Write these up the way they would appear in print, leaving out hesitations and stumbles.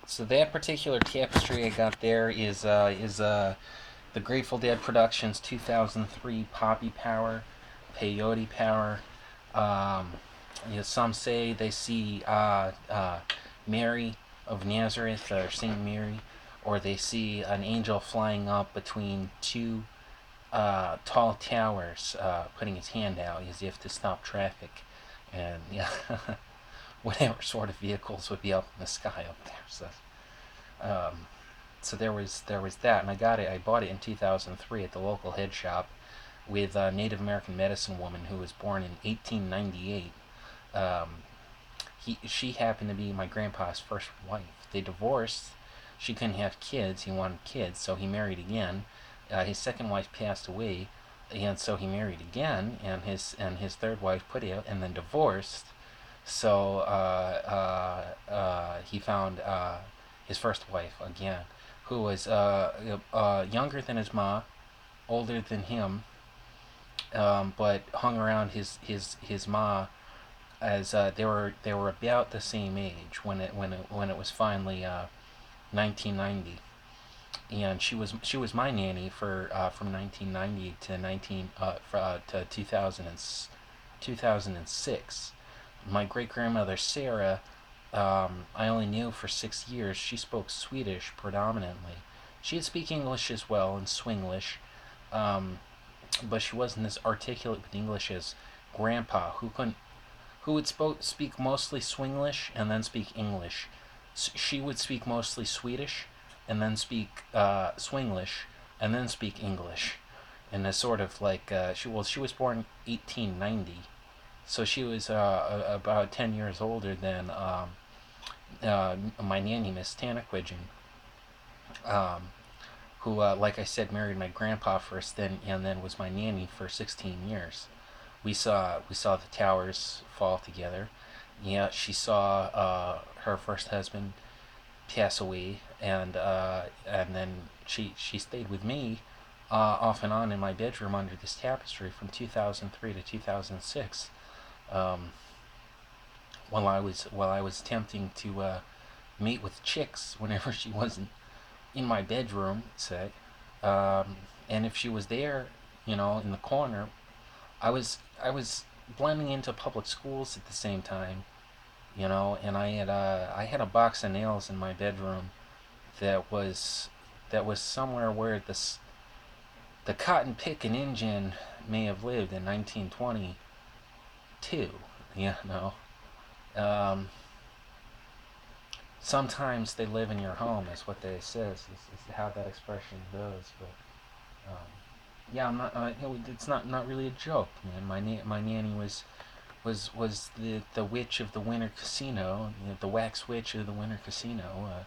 So that particular tapestry I got there is the Grateful Dead Productions 2003 Poppy Power, Peyote Power. Um, some say they see Mary of Nazareth or Saint Mary, or they see an angel flying up between two tall towers, putting his hand out as if to stop traffic, and yeah, whatever sort of vehicles would be up in the sky up there. Um, so there was that, and I bought it in 2003 at the local head shop with a Native American medicine woman who was born in 1898. Um, she happened to be my grandpa's first wife. They divorced. She couldn't have kids. He wanted kids, so he married again. His second wife passed away, and so he married again. And his third wife put out and then divorced. So he found his first wife again, who was younger than his ma, older than him, but hung around his ma as they were about the same age when it was finally 1990, and she was my nanny for from 1990 to 2006. My great grandmother Sarah, I only knew for 6 years. She spoke Swedish predominantly. She would speak English as well and Swinglish, um, but she wasn't as articulate with English as Grandpa, who would speak mostly Swinglish and then speak English. She would speak mostly Swedish and then speak Swinglish and then speak English. And a sort of like she was born 1890, so she was about 10 years older than my nanny Miss Tanaquidgeon, um, who like I said married my grandpa first, then and then was my nanny for 16 years. We saw the towers fall together. Yeah, she saw her first husband pass away, and then she stayed with me off and on in my bedroom under this tapestry from 2003 to 2006. Um, while I was attempting to meet with chicks whenever she wasn't in my bedroom, say, and if she was there, in the corner, I was blending into public schools at the same time, and I had a box of nails in my bedroom that was somewhere where the cotton picking Indian may have lived in 1922. You know, um, sometimes they live in your home, is what they says. Is how that expression goes. But yeah, I'm not. It's not really a joke, man. My nanny was the witch of the Winter Casino, the wax witch of the Winter Casino.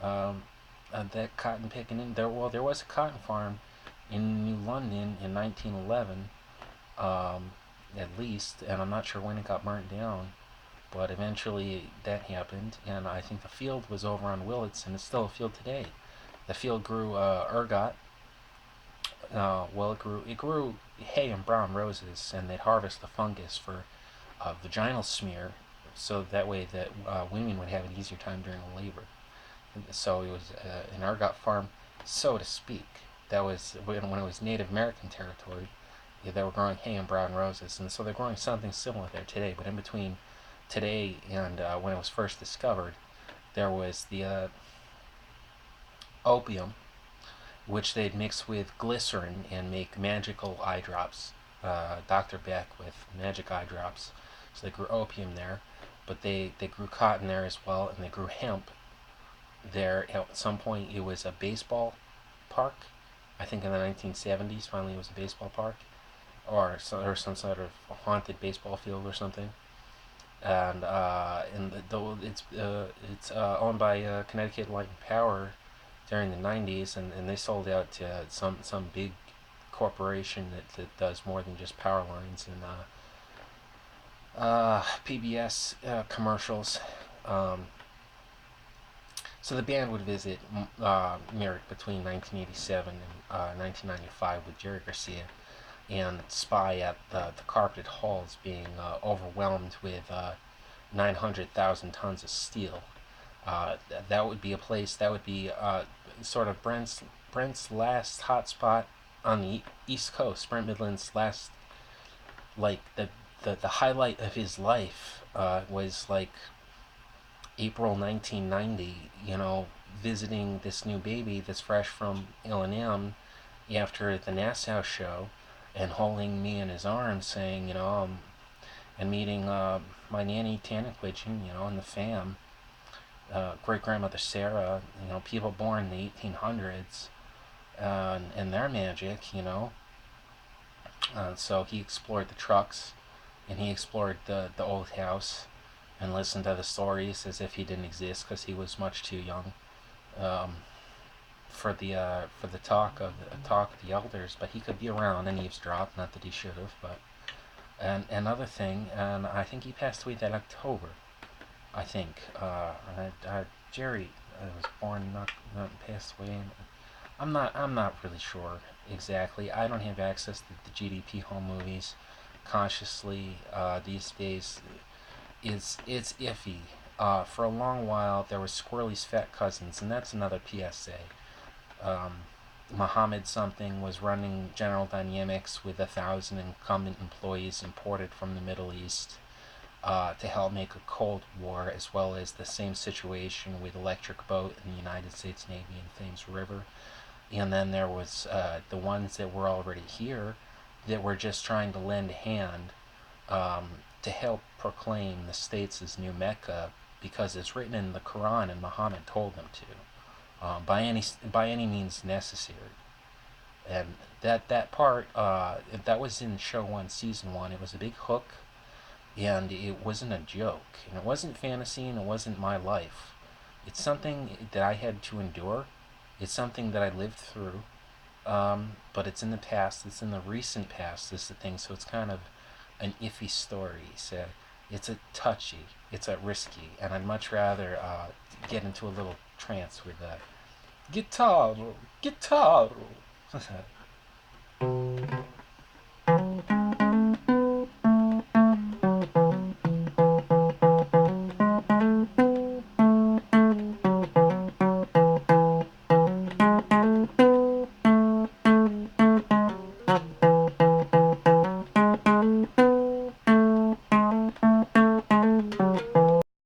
That cotton picking in there. Well, there was a cotton farm in New London in 1911, at least, and I'm not sure when it got burnt down. But eventually that happened, and I think the field was over on Willits, and it's still a field today. The field grew ergot. It grew hay and brown roses, and they'd harvest the fungus for vaginal smear, so that way that women would have an easier time during labor. So it was an ergot farm, so to speak. That was when it was Native American territory. Yeah, they were growing hay and brown roses, and so they're growing something similar there today. But in between today and when it was first discovered, there was the opium, which they'd mix with glycerin and make magical eye drops. Dr. Beck with magic eye drops. So they grew opium there, but they grew cotton there as well, and they grew hemp there. At some point, it was a baseball park. I think in the 1970s, finally, it was a baseball park, or some sort of haunted baseball field or something. And owned by Connecticut Light and Power during the 90s, and they sold out to some big corporation that does more than just power lines and PBS commercials. Um, so the band would visit Merrick between 1987 and 1995 with Jerry Garcia and spy at the carpeted halls being overwhelmed with 900,000 tons of steel. That would be a place that would be sort of Brent's last hotspot on the East Coast. Brent Midland's last, like the highlight of his life was like April 1990. Visiting this new baby that's fresh from Illinois after the Nassau show, and holding me in his arms, saying, and meeting my nanny Tanaquidgeon, and the fam, great grandmother Sarah, people born in the 1800s, and their magic, so he explored the trucks, and he explored the old house, and listened to the stories as if he didn't exist because he was much too young um, for the talk of the elders. But he could be around and eavesdrop. Not that he should have, but and another thing, and I think he passed away that October. I think Jerry was born, not passed away. I'm not really sure exactly. I don't have access to the GDP home movies consciously these days. It's iffy. For a long while, there was Squirrely's Fat Cousins, and that's another PSA. Mohammed something was running General Dynamics with 1,000 incumbent employees imported from the Middle East to help make a Cold War, as well as the same situation with Electric Boat in the United States Navy and Thames River. And then there was the ones that were already here that were just trying to lend a hand to help proclaim the states as new Mecca, because it's written in the Quran and Muhammad told them to, by any means necessary. And that part that was in show one, season one. It was a big hook, and it wasn't a joke, and it wasn't fantasy, and it wasn't my life. It's something that I had to endure. It's something that I lived through, but it's in the past. It's in the recent past. Is the thing. So it's kind of an iffy story. So it's a touchy. It's a risky, and I'd much rather get into a little trance with that guitar, guitar.